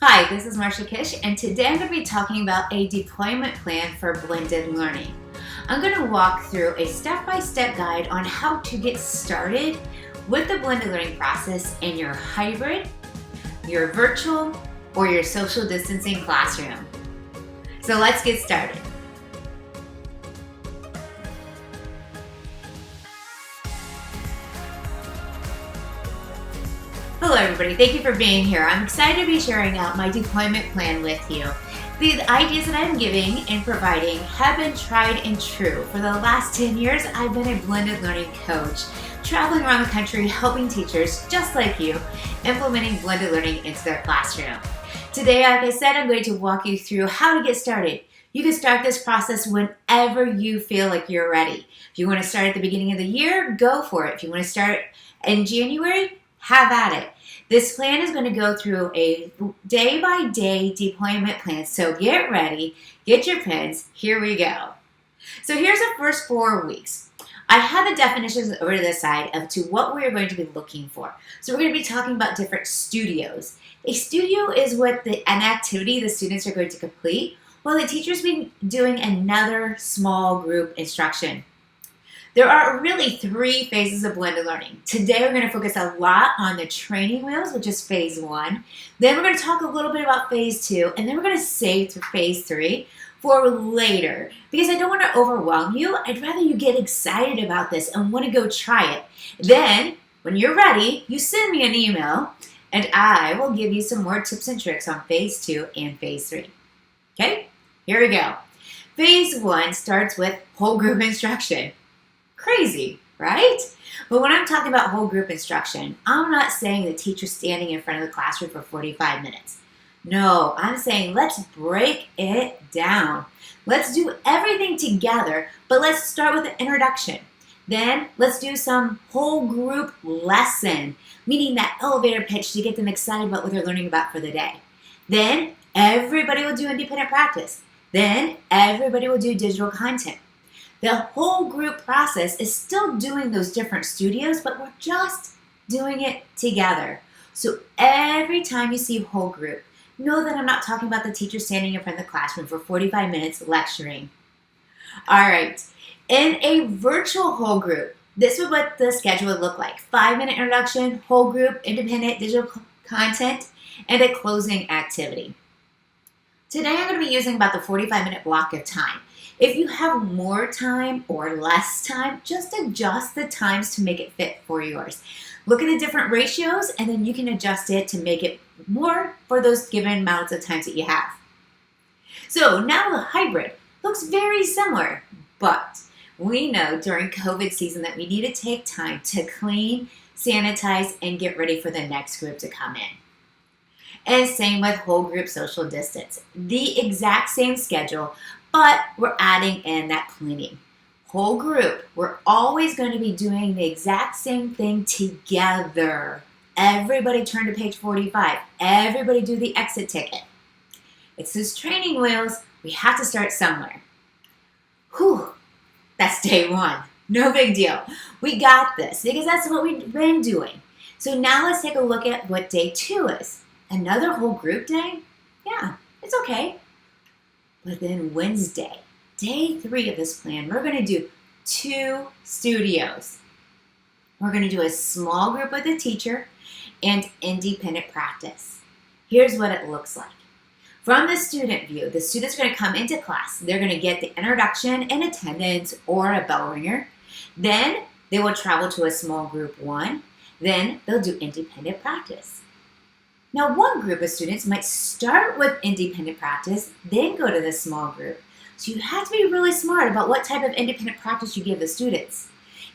Hi, this is Marsha Kish, and today I'm going to be talking about a deployment plan for blended learning. I'm going to walk through a step-by-step guide on how to get started with the blended learning process in your hybrid, your virtual, or your social distancing classroom. So let's get started. Hello everybody, thank you for being here. I'm excited to be sharing out my deployment plan with you. The ideas that I'm giving and providing have been tried and true. For the last 10 years, I've been a blended learning coach, traveling around the country helping teachers just like you, implementing blended learning into their classroom. Today, like I said, I'm going to walk you through how to get started. You can start this process whenever you feel like you're ready. If you want to start at the beginning of the year, go for it. If you want to start in January, have at it. This plan is going to go through a day-by-day deployment plan, so get ready, get your pens, here we go. So here's the first 4 weeks. I have the definitions over to the side of to what we're going to be looking for. So we're going to be talking about different studios. A studio is an activity the students are going to complete while the teacher's been doing another small group instruction. There are really 3 phases of blended learning. Today we're going to focus a lot on the training wheels, which is phase 1. Then we're going to talk a little bit about phase 2, and then we're going to save to phase 3 for later. Because I don't want to overwhelm you, I'd rather you get excited about this and want to go try it. Then, when you're ready, you send me an email, and I will give you some more tips and tricks on phase 2 and phase 3. Okay? Here we go. Phase 1 starts with whole group instruction. Crazy, right? But when I'm talking about whole group instruction, I'm not saying the teacher standing in front of the classroom for 45 minutes. No, I'm saying let's break it down. Let's do everything together, but let's start with an introduction. Then let's do some whole group lesson, meaning that elevator pitch to get them excited about what they're learning about for the day. Then everybody will do independent practice. Then everybody will do digital content. The whole group process is still doing those different studios, but we're just doing it together. So every time you see whole group, know that I'm not talking about the teacher standing in front of the classroom for 45 minutes lecturing. All right, in a virtual whole group, this is what the schedule would look like. 5-minute introduction, whole group, independent digital content, and a closing activity. Today I'm going to be using about the 45-minute block of time. If you have more time or less time, just adjust the times to make it fit for yours. Look at the different ratios and then you can adjust it to make it more for those given amounts of times that you have. So now the hybrid looks very similar, but we know during COVID season that we need to take time to clean, sanitize, and get ready for the next group to come in. And same with whole group social distance. The exact same schedule, but we're adding in that cleaning. Whole group, we're always going to be doing the exact same thing together. Everybody turn to page 45. Everybody do the exit ticket. It's those training wheels. We have to start somewhere. Whew, that's day 1. No big deal. We got this because that's what we've been doing. So now let's take a look at what day 2 is. Another whole group day? Yeah, it's okay. But then Wednesday, day 3 of this plan, we're going to do 2 studios. We're going to do a small group with a teacher and independent practice. Here's what it looks like. From the student view, the student's going to come into class. They're going to get the introduction and attendance or a bell ringer. Then they will travel to a small group 1. Then they'll do independent practice. Now, one group of students might start with independent practice, then go to the small group. So you have to be really smart about what type of independent practice you give the students.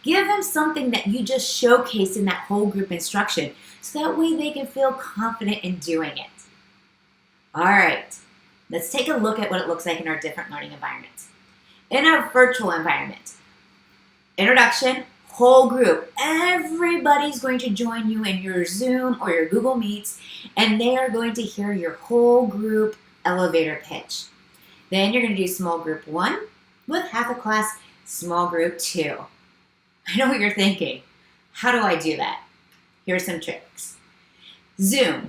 Give them something that you just showcased in that whole group instruction, so that way they can feel confident in doing it. All right, let's take a look at what it looks like in our different learning environments. In our virtual environment, introduction, whole group. Everybody's going to join you in your Zoom or your Google Meets, and they are going to hear your whole group elevator pitch. Then you're going to do small group 1 with half a class, small group 2. I know what you're thinking. How do I do that? Here are some tricks. Zoom.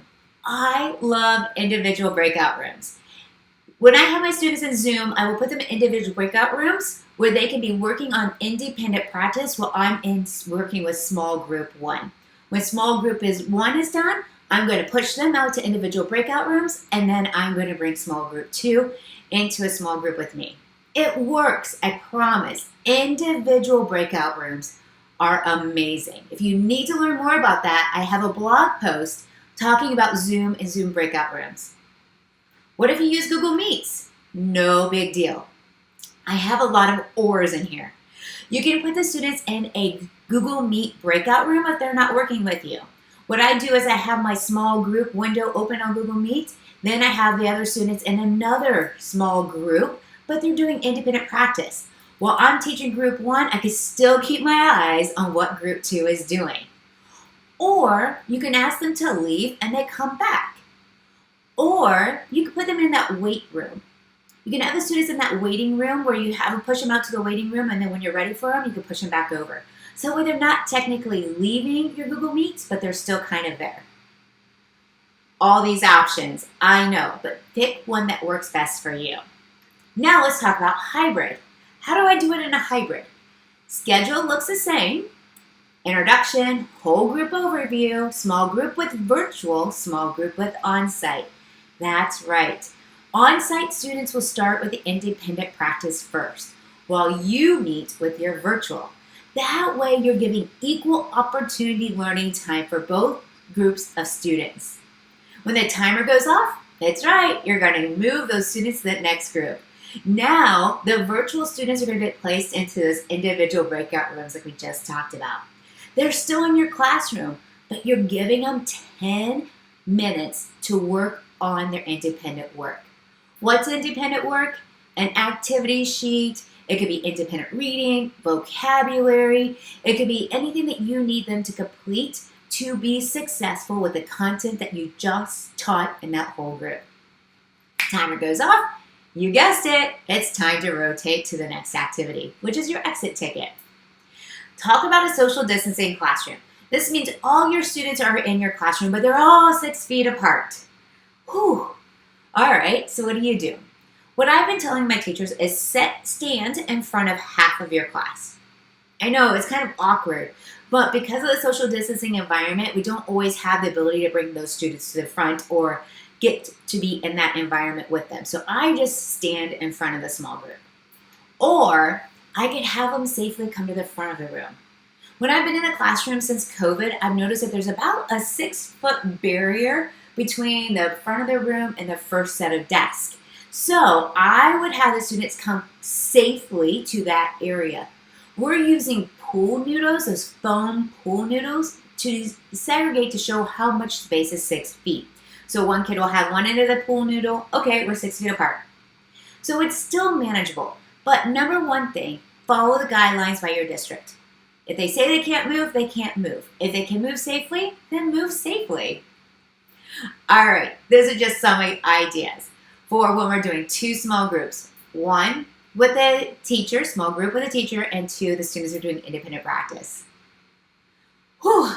I love individual breakout rooms. When I have my students in Zoom, I will put them in individual breakout rooms where they can be working on independent practice while I'm working with small group 1. When small group 1 is done, I'm going to push them out to individual breakout rooms, and then I'm going to bring small group 2 into a small group with me. It works, I promise. Individual breakout rooms are amazing. If you need to learn more about that, I have a blog post talking about Zoom and Zoom breakout rooms. What if you use Google Meets? No big deal. I have a lot of ors in here. You can put the students in a Google Meet breakout room if they're not working with you. What I do is I have my small group window open on Google Meet. Then I have the other students in another small group, but they're doing independent practice. While I'm teaching group 1, I can still keep my eyes on what group 2 is doing. Or you can ask them to leave and they come back. Or you can put them in that wait room. You can have the students in that waiting room where you have them push them out to the waiting room, and then when you're ready for them, you can push them back over. So where they're not technically leaving your Google Meets, but they're still kind of there. All these options, I know, but pick one that works best for you. Now let's talk about hybrid. How do I do it in a hybrid? Schedule looks the same. Introduction, whole group overview, small group with virtual, small group with on-site. That's right. On-site students will start with the independent practice first, while you meet with your virtual. That way you're giving equal opportunity learning time for both groups of students. When the timer goes off, that's right, you're going to move those students to the next group. Now, the virtual students are going to get placed into those individual breakout rooms like we just talked about. They're still in your classroom, but you're giving them 10 minutes to work on their independent work. What's independent work? An activity sheet. It could be independent reading, vocabulary. It could be anything that you need them to complete to be successful with the content that you just taught in that whole group. Timer goes off. You guessed it. It's time to rotate to the next activity, which is your exit ticket. Talk about a social distancing classroom. This means all your students are in your classroom, but they're all 6 feet apart. Whew. All right, so what do? What I've been telling my teachers is stand in front of half of your class. I know, it's kind of awkward, but because of the social distancing environment, we don't always have the ability to bring those students to the front or get to be in that environment with them. So I just stand in front of the small group. Or I could have them safely come to the front of the room. When I've been in a classroom since COVID, I've noticed that there's about a 6-foot barrier between the front of the room and the first set of desks. So I would have the students come safely to that area. We're using pool noodles, those foam pool noodles, to segregate to show how much space is 6 feet. So one kid will have one end of the pool noodle. Okay, we're 6 feet apart. So it's still manageable. But number one thing, follow the guidelines by your district. If they say they can't move, they can't move. If they can move safely, then move safely. All right, those are just some ideas for when we're doing 2 small groups. 1 with a teacher, small group with a teacher, and 2, the students are doing independent practice. Whew.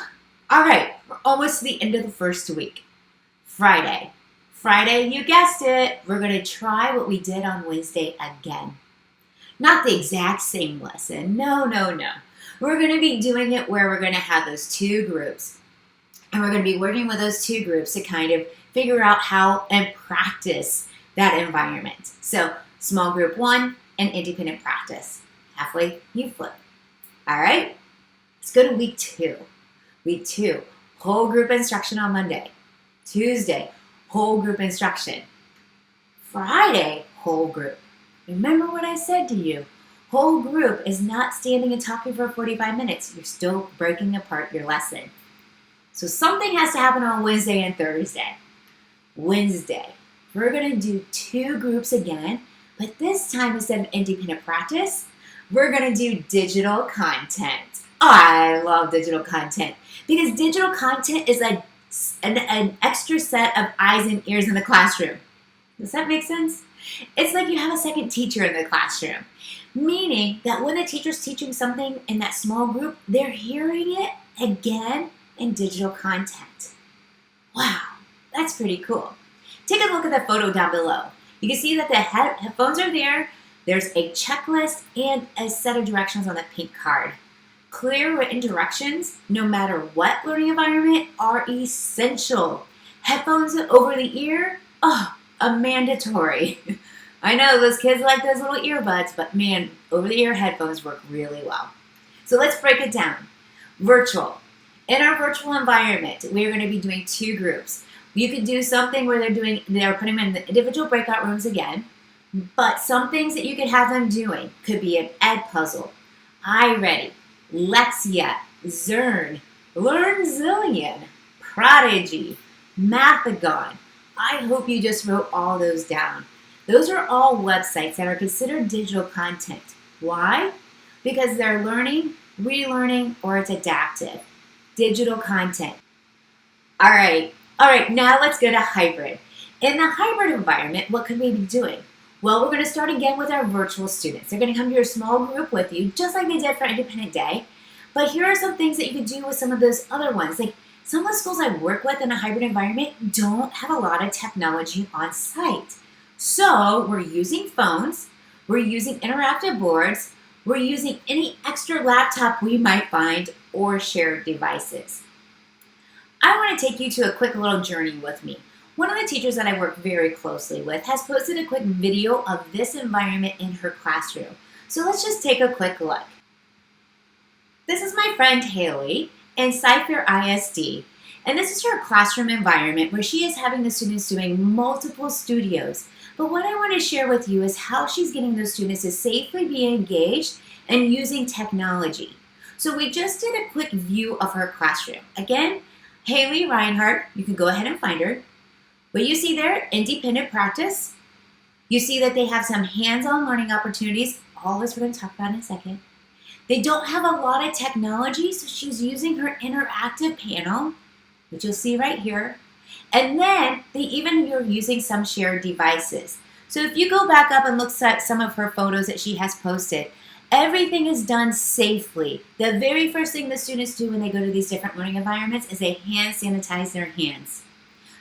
All right, we're almost to the end of the first week. Friday, you guessed it, we're going to try what we did on Wednesday again. Not the exact same lesson, no. We're going to be doing it where we're going to have those 2 groups. And we're going to be working with those 2 groups to kind of figure out how and practice that environment. So small group 1 and independent practice. Halfway, you flip. All right, let's go to week 2. Week 2, whole group instruction on Monday. Tuesday, whole group instruction. Friday, whole group. Remember what I said to you. Whole group is not standing and talking for 45 minutes. You're still breaking apart your lesson. So something has to happen on Wednesday and Thursday. Wednesday, we're going to do 2 groups again, but this time instead of independent practice, we're going to do digital content. I love digital content because digital content is an extra set of eyes and ears in the classroom. Does that make sense? It's like you have a second teacher in the classroom, meaning that when the teacher's teaching something in that small group, they're hearing it again in digital content. Wow. That's pretty cool. Take a look at the photo down below. You can see that the headphones are there. There's a checklist and a set of directions on the pink card. Clear written directions, no matter what learning environment, are essential. Headphones over the ear, a mandatory. I know those kids like those little earbuds, but man, over the ear headphones work really well. So let's break it down. Virtual. In our virtual environment, we are going to be doing 2 groups. You could do something where they're putting them in the individual breakout rooms again, but some things that you could have them doing could be an ed puzzle, iReady, Lexia, Zern, Learn Zillion, Prodigy, Mathagon. I hope you just wrote all those down. Those are all websites that are considered digital content. Why? Because they're learning, relearning, or it's adaptive. Digital content. All right, now let's go to hybrid. In the hybrid environment, what could we be doing? Well, we're going to start again with our virtual students. They're going to come to your small group with you, just like they did for Independent Day. But here are some things that you could do with some of those other ones. Like some of the schools I work with in a hybrid environment don't have a lot of technology on site. So we're using phones, we're using interactive boards, we're using any extra laptop we might find or shared devices. I want to take you to a quick little journey with me. One of the teachers that I work very closely with has posted a quick video of this environment in her classroom. So let's just take a quick look. This is my friend Haley in Cypher ISD, and this is her classroom environment where she is having the students doing multiple studios. But what I want to share with you is how she's getting those students to safely be engaged and using technology. So we just did a quick view of her classroom. Again, Haley Reinhardt, you can go ahead and find her. What you see there, independent practice. You see that they have some hands-on learning opportunities, all this we're going to talk about in a second. They don't have a lot of technology, so she's using her interactive panel, which you'll see right here. And then they even are using some shared devices. So if you go back up and look at some of her photos that she has posted, everything is done safely. The very first thing the students do when they go to these different learning environments is they hand sanitize their hands.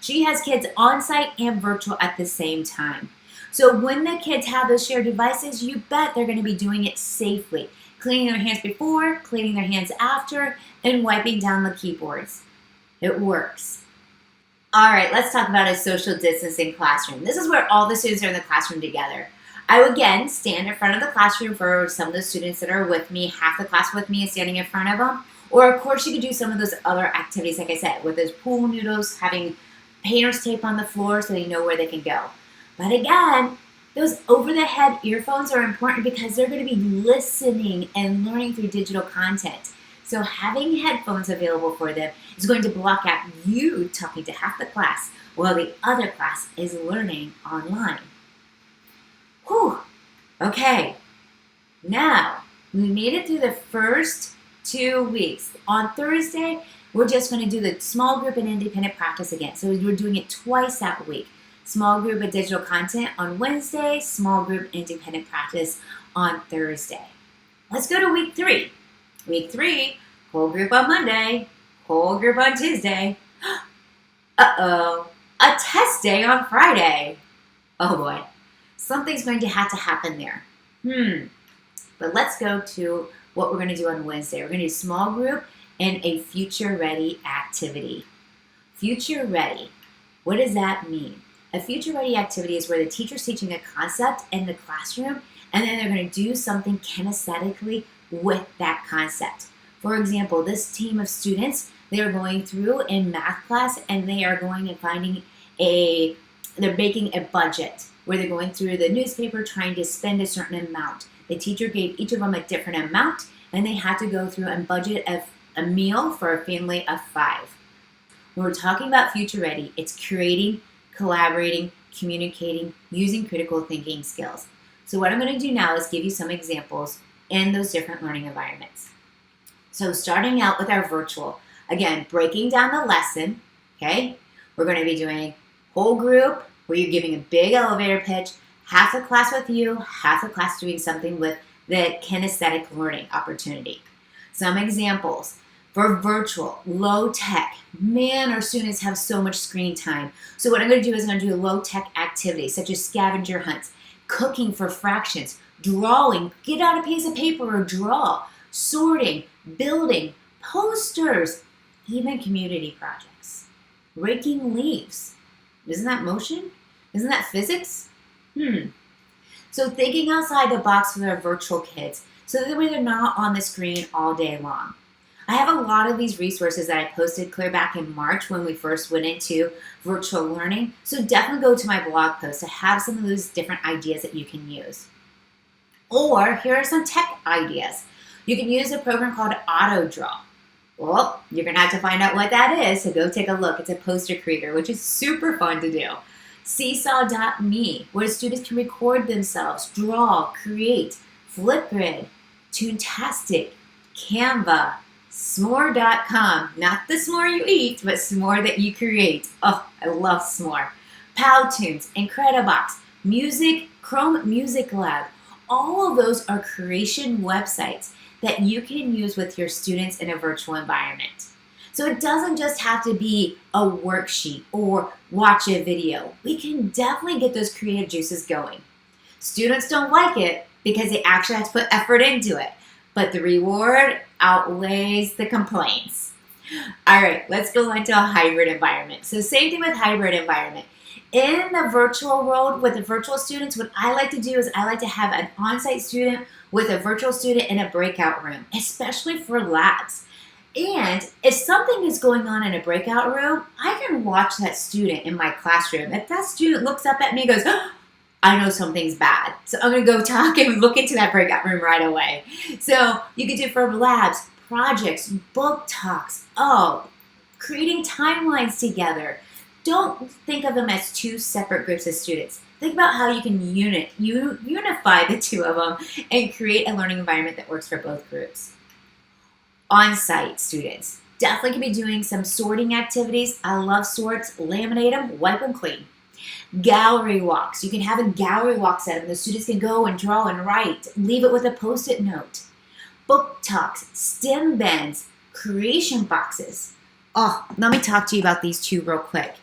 She has kids on site and virtual at the same time. So when the kids have those shared devices, you bet they're going to be doing it safely. Cleaning their hands before, cleaning their hands after, and wiping down the keyboards. It works. All right, let's talk about a social distancing classroom. This is where all the students are in the classroom together. I would again stand in front of the classroom for some of the students that are with me, half the class with me is standing in front of them. Or of course you could do some of those other activities, like I said, with those pool noodles, having painter's tape on the floor so they know where they can go. But again, those over-the-head earphones are important because they're going to be listening and learning through digital content. So having headphones available for them is going to block out you talking to half the class while the other class is learning online. Whew. Okay. Now, we made it through the first 2 weeks. On Thursday, we're just going to do the small group and independent practice again. So we're doing it twice that week. Small group of digital content on Wednesday, small group independent practice on Thursday. Let's go to week 3. Week 3, whole group on Monday, whole group on Tuesday. Uh-oh, a test day on Friday. Oh boy, something's going to have to happen there. But let's go to what we're going to do on Wednesday. We're going to do small group and a future ready activity. Future ready, what does that mean? A future ready activity is where the teacher's teaching a concept in the classroom and then they're going to do something kinesthetically with that concept. For example, this team of students, they're going through in math class and they are going and they're making a budget where they're going through the newspaper trying to spend a certain amount. The teacher gave each of them a different amount and they had to go through and budget a meal for a family of 5. When we're talking about future ready, it's creating, collaborating, communicating, using critical thinking skills. So what I'm going to do now is give you some examples in those different learning environments. So starting out with our virtual, again, breaking down the lesson, okay? We're going to be doing whole group where you're giving a big elevator pitch, half the class with you, half the class doing something with the kinesthetic learning opportunity. Some examples. For virtual, low tech, man, our students have so much screen time. So what I'm going to do is I'm going to do low tech activities such as scavenger hunts, cooking for fractions, drawing, get out a piece of paper or draw, sorting, building, posters, even community projects, raking leaves. Isn't that motion? Isn't that physics? So thinking outside the box for our virtual kids so that they're not on the screen all day long. I have a lot of these resources that I posted clear back in March when we first went into virtual learning. So definitely go to my blog post to have some of those different ideas that you can use. Or here are some tech ideas. You can use a program called AutoDraw. Well, you're going to have to find out what that is, so go take a look. It's a poster creator, which is super fun to do. Seesaw.me, where students can record themselves, draw, create, Flipgrid, Toontastic, Canva, S'more.com, not the s'more you eat, but s'more that you create. Oh, I love s'more. Powtoons, Incredibox, Music, Chrome Music Lab. All of those are creation websites that you can use with your students in a virtual environment. So it doesn't just have to be a worksheet or watch a video. We can definitely get those creative juices going. Students don't like it because they actually have to put effort into it, but the reward outweighs the complaints. All right, let's go into a hybrid environment. So same thing with hybrid environment. In the virtual world with the virtual students, what I like to do is I like to have an on-site student with a virtual student in a breakout room, especially for labs. And if something is going on in a breakout room, I can watch that student in my classroom. If that student looks up at me and goes, oh, I know something's bad, so I'm going to go talk and look into that breakout room right away. So you can do for labs, projects, book talks, creating timelines together. Don't think of them as two separate groups of students. Think about how you can unify the two of them and create a learning environment that works for both groups. On-site students definitely can be doing some sorting activities. I love sorts. Laminate them, wipe them clean. Gallery walks. You can have a gallery walk set up. The students can go and draw and write. Leave it with a Post-it note. Book talks, STEM bends, creation boxes. Let me talk to you about these two real quick.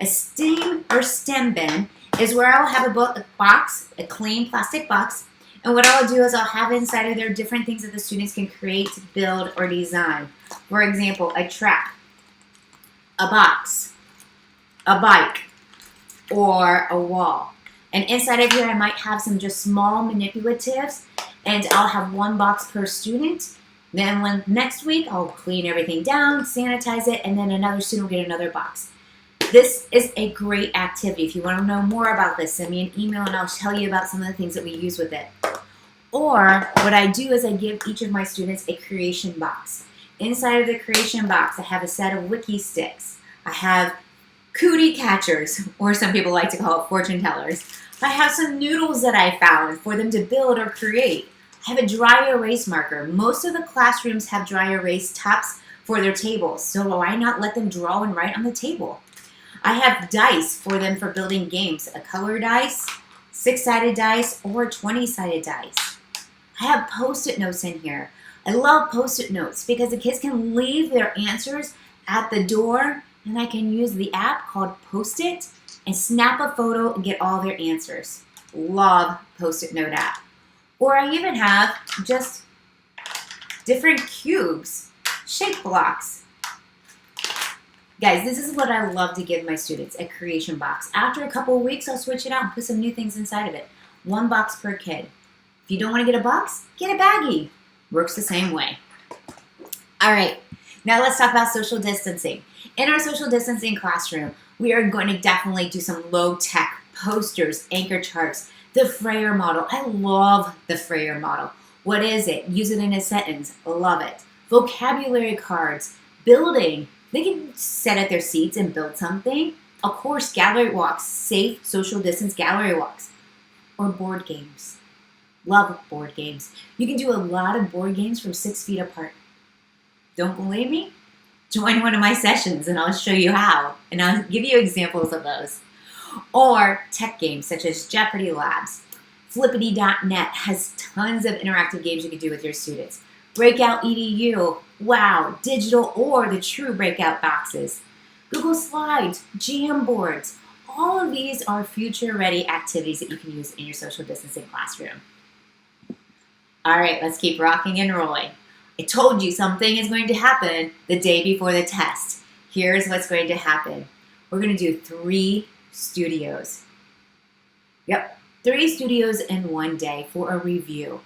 A STEAM or STEM bin is where I'll have a box, a clean plastic box, and what I'll do is I'll have inside of there different things that the students can create, build, or design. For example, a track, a box, a bike, or a wall. And inside of here I might have some just small manipulatives, and I'll have one box per student. Then next week I'll clean everything down, sanitize it, and then another student will get another box. This is a great activity. If you want to know more about this, send me an email and I'll tell you about some of the things that we use with it. Or what I do is I give each of my students a creation box. Inside of the creation box, I have a set of wiki sticks. I have cootie catchers, or some people like to call it fortune tellers. I have some noodles that I found for them to build or create. I have a dry erase marker. Most of the classrooms have dry erase tops for their tables, so why not let them draw and write on the table? I have dice for them for building games, a color dice, 6-sided dice, or 20-sided dice. I have Post-it notes in here. I love Post-it notes because the kids can leave their answers at the door, and I can use the app called Post-it and snap a photo and get all their answers. Love Post-it note app. Or I even have just different cubes, shape blocks. Guys, this is what I love to give my students, a creation box. After a couple of weeks, I'll switch it out and put some new things inside of it. One box per kid. If you don't want to get a box, get a baggie. Works the same way. All right, now let's talk about social distancing. In our social distancing classroom, we are going to definitely do some low-tech posters, anchor charts, the Frayer model. I love the Frayer model. What is it? Use it in a sentence. Love it. Vocabulary cards, building. They can sit at their seats and build something. Of course, gallery walks, safe social distance gallery walks. Or board games. Love board games. You can do a lot of board games from 6 feet apart. Don't believe me? Join one of my sessions and I'll show you how. And I'll give you examples of those. Or tech games such as Jeopardy Labs. Flippity.net has tons of interactive games you can do with your students. Breakout EDU, wow, digital or the true breakout boxes. Google Slides, Jamboards, all of these are future-ready activities that you can use in your social distancing classroom. All right, let's keep rocking and rolling. I told you something is going to happen the day before the test. Here's what's going to happen. We're going to do 3 studios. Yep, 3 studios in one day for a review.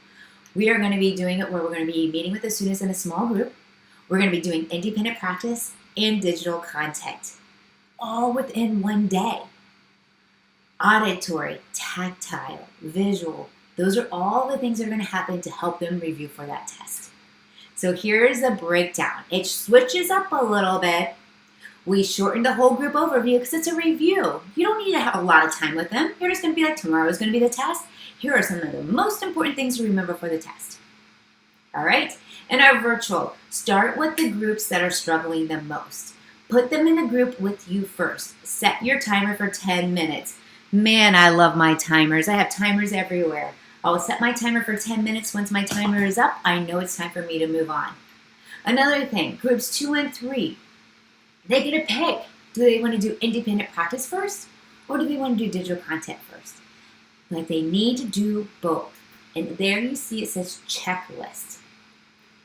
We are going to be doing it where we're going to be meeting with the students in a small group. We're going to be doing independent practice and digital content, all within one day. Auditory, tactile, visual, those are all the things that are going to happen to help them review for that test. So here's the breakdown. It switches up a little bit. We shortened the whole group overview because it's a review. You don't need to have a lot of time with them. You're just going to be like, tomorrow's going to be the test. Here are some of the most important things to remember for the test. All right? In our virtual, start with the groups that are struggling the most. Put them in a group with you first. Set your timer for 10 minutes. Man, I love my timers. I have timers everywhere. I will set my timer for 10 minutes. Once my timer is up, I know it's time for me to move on. Another thing, groups 2 and 3, they get to pick. Do they want to do independent practice first, or do they want to do digital content first? But they need to do both. And there you see it says checklist.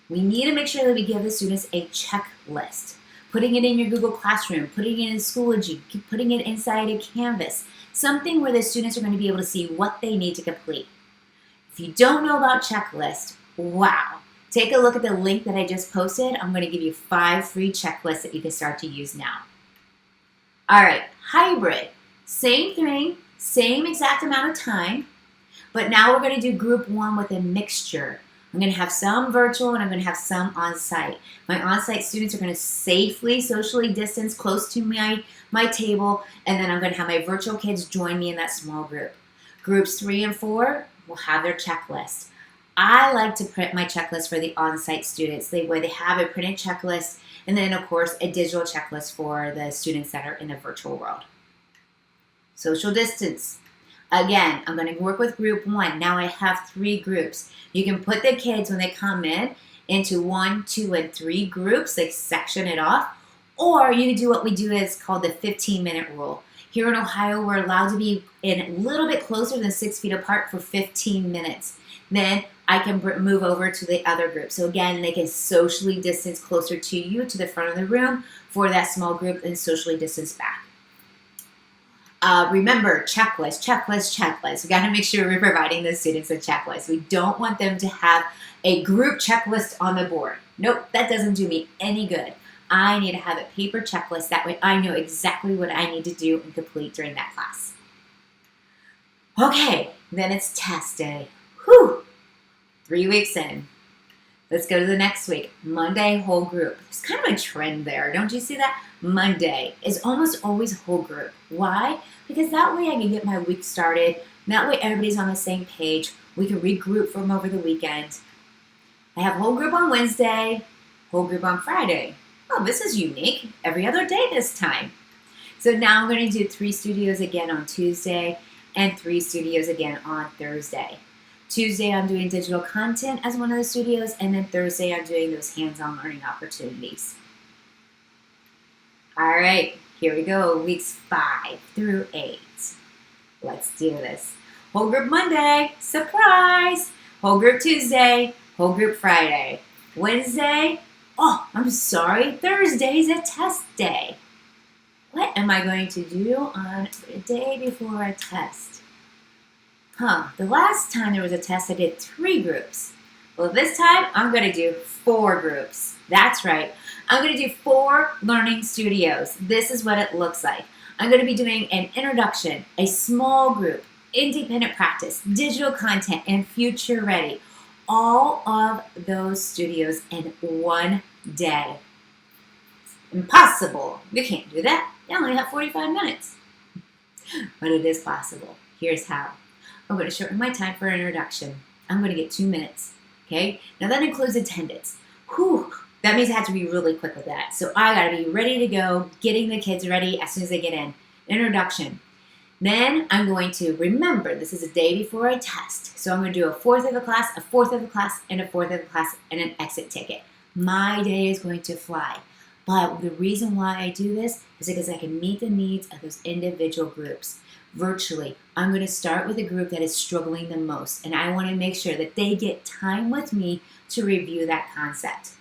We need to make sure that we give the students a checklist. Putting it in your Google Classroom, putting it in Schoology, putting it inside a Canvas. Something where the students are going to be able to see what they need to complete. If you don't know about checklist, wow. Take a look at the link that I just posted. I'm going to give you 5 free checklists that you can start to use now. All right, hybrid. Same thing, same exact amount of time, but now we're going to do group 1 with a mixture. I'm going to have some virtual and I'm going to have some on-site. My on-site students are going to safely socially distance close to my table, and then I'm going to have my virtual kids join me in that small group. Groups 3 and 4 will have their checklist. I like to print my checklist for the on-site students. They have a printed checklist, and then, of course, a digital checklist for the students that are in the virtual world. Social distance. Again, I'm going to work with group 1. Now I have 3 groups. You can put the kids, when they come in, into 1, 2, and 3 groups, like section it off, or you can do what we do is called the 15-minute rule. Here in Ohio, we're allowed to be in a little bit closer than 6 feet apart for 15 minutes. Then I can move over to the other group. So again, they can socially distance closer to you, to the front of the room for that small group, and socially distance back. Remember, checklist. We got to make sure we're providing the students a checklist. We don't want them to have a group checklist on the board. Nope, that doesn't do me any good. I need to have a paper checklist. That way I know exactly what I need to do and complete during that class. Okay, then it's test day. Whew, 3 weeks in. Let's go to the next week. Monday, whole group. There's kind of a trend there. Don't you see that? Monday is almost always whole group. Why? Because that way I can get my week started. That way everybody's on the same page. We can regroup from over the weekend. I have whole group on Wednesday, whole group on Friday. Oh, this is unique. Every other day this time. So now I'm going to do 3 studios again on Tuesday and 3 studios again on Thursday. Tuesday, I'm doing digital content as one of the studios, and then Thursday, I'm doing those hands-on learning opportunities. All right, here we go, weeks 5 through 8. Let's do this. Whole group Monday, surprise! Whole group Tuesday, whole group Friday. Wednesday, oh, I'm sorry, Thursday's a test day. What am I going to do on the day before a test? The last time there was a test, I did 3 groups. Well, this time, I'm going to do 4 groups. That's right. I'm going to do 4 learning studios. This is what it looks like. I'm going to be doing an introduction, a small group, independent practice, digital content, and future ready. All of those studios in one day. Impossible. You can't do that. You only have 45 minutes. But it is possible. Here's how. I'm going to shorten my time for introduction. I'm going to get 2 minutes, okay? Now that includes attendance. Whew, that means I have to be really quick with that. So I got to be ready to go, getting the kids ready as soon as they get in. Introduction. Then I'm going to remember this is a day before a test. So I'm going to do a fourth of a class, a fourth of a class, and a fourth of a class, and an exit ticket. My day is going to fly. But the reason why I do this is because I can meet the needs of those individual groups. Virtually, I'm going to start with a group that is struggling the most, and I want to make sure that they get time with me to review that concept.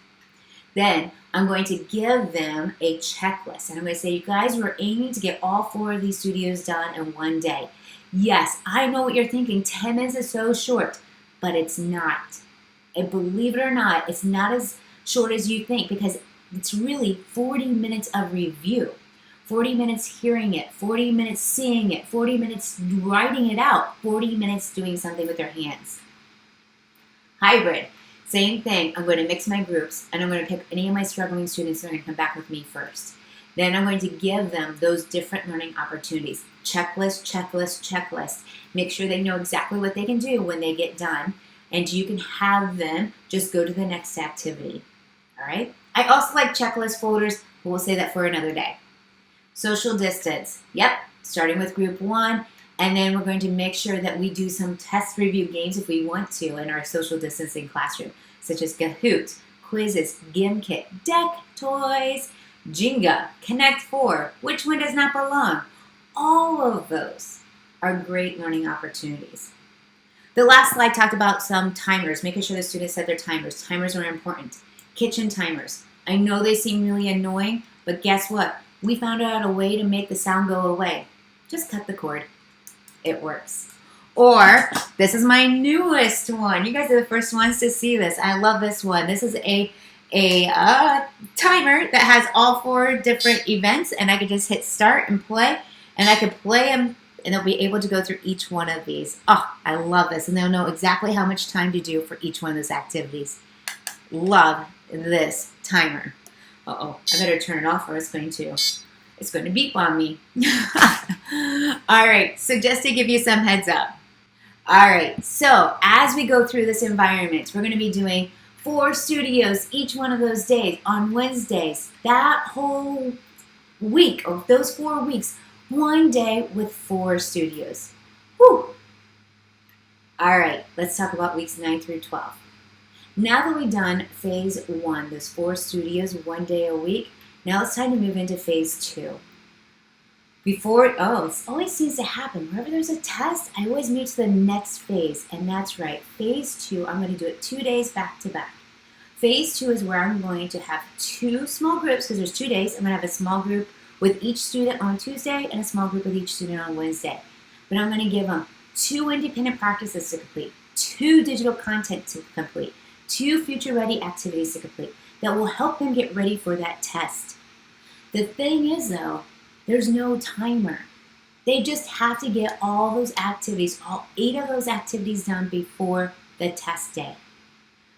Then I'm going to give them a checklist, and I'm going to say, you guys, we're aiming to get all 4 of these studios done in one day. Yes, I know what you're thinking. 10 minutes is so short, but it's not. And believe it or not, it's not as short as you think, because it's really 40 minutes of review. 40 minutes hearing it, 40 minutes seeing it, 40 minutes writing it out, 40 minutes doing something with their hands. Hybrid, same thing. I'm going to mix my groups, and I'm going to pick any of my struggling students that are going to come back with me first. Then I'm going to give them those different learning opportunities. Checklist, checklist, checklist. Make sure they know exactly what they can do when they get done, and you can have them just go to the next activity. All right? I also like checklist folders, but we'll say that for another day. Social distance. Yep, starting with group 1, and then we're going to make sure that we do some test review games if we want to in our social distancing classroom, such as Kahoot, quizzes, Gimkit, deck toys, Jenga, Connect 4, which one does not belong? All of those are great learning opportunities. The last slide talked about some timers, making sure the students set their timers. Timers are important. Kitchen timers. I know they seem really annoying, but guess what? We found out a way to make the sound go away. Just cut the cord. It works. Or, this is my newest one. You guys are the first ones to see this. I love this one. This is a timer that has all 4 different events, and I can just hit start and play, and I can play them, and they'll be able to go through each one of these. Oh, I love this, and they'll know exactly how much time to do for each one of those activities. Love this timer. Uh-oh, I better turn it off or it's going to beep on me. All right, so just to give you some heads up. All right, so as we go through this environment, we're going to be doing 4 studios each one of those days on Wednesdays. That whole week, or those 4 weeks, one day with 4 studios. Whew. All right, let's talk about weeks 9 through 12. Now that we've done phase 1, those 4 studios, one day a week, now it's time to move into phase 2. It always seems to happen. Whenever there's a test, I always move to the next phase, and that's right. Phase 2, I'm going to do it 2 days back to back. Phase 2 is where I'm going to have 2 small groups, because there's 2 days. I'm going to have a small group with each student on Tuesday and a small group with each student on Wednesday. But I'm going to give them 2 independent practices to complete, 2 digital content to complete, 2 future-ready activities to complete that will help them get ready for that test. The thing is, though, there's no timer. They just have to get all those activities, all 8 of those activities done before the test day.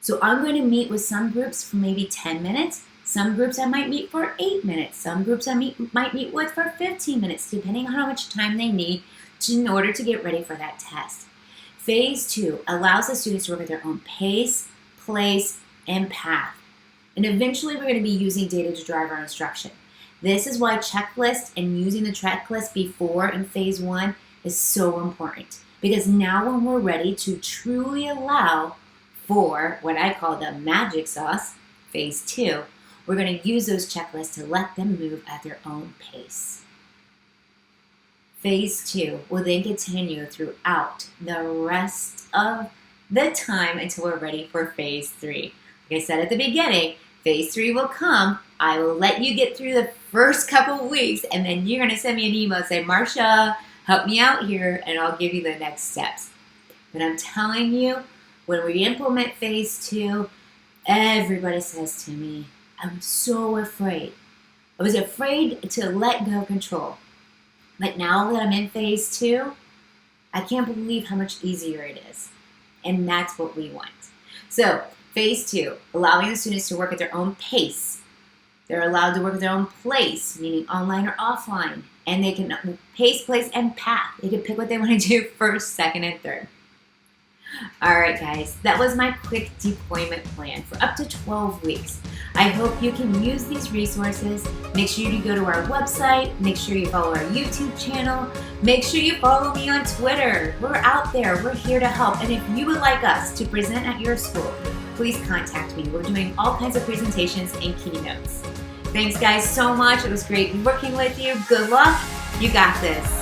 So I'm going to meet with some groups for maybe 10 minutes. Some groups I might meet for 8 minutes. Some groups I might meet with for 15 minutes, depending on how much time they need in order to get ready for that test. Phase 2 allows the students to work at their own pace, place, and path. And eventually we're going to be using data to drive our instruction. This is why checklist and using the checklist before in phase 1 is so important. Because now when we're ready to truly allow for what I call the magic sauce, phase 2, we're going to use those checklists to let them move at their own pace. Phase 2 will then continue throughout the rest of the time until we're ready for phase 3. Like I said at the beginning, phase 3 will come. I will let you get through the first couple of weeks, and then you're going to send me an email and say, Marsha, help me out here, and I'll give you the next steps. But I'm telling you, when we implement phase 2, everybody says to me, I'm so afraid. I was afraid to let go of control. But now that I'm in phase 2, I can't believe how much easier it is. And that's what we want. So, phase 2, allowing the students to work at their own pace. They're allowed to work at their own place, meaning online or offline. And they can pace, place, and path. They can pick what they want to do first, second, and third. All right, guys, that was my quick deployment plan for up to 12 weeks. I hope you can use these resources. Make sure you go to our website. Make sure you follow our YouTube channel. Make sure you follow me on Twitter. We're out there. We're here to help. And if you would like us to present at your school, please contact me. We're doing all kinds of presentations and keynotes. Thanks, guys, so much. It was great working with you. Good luck. You got this.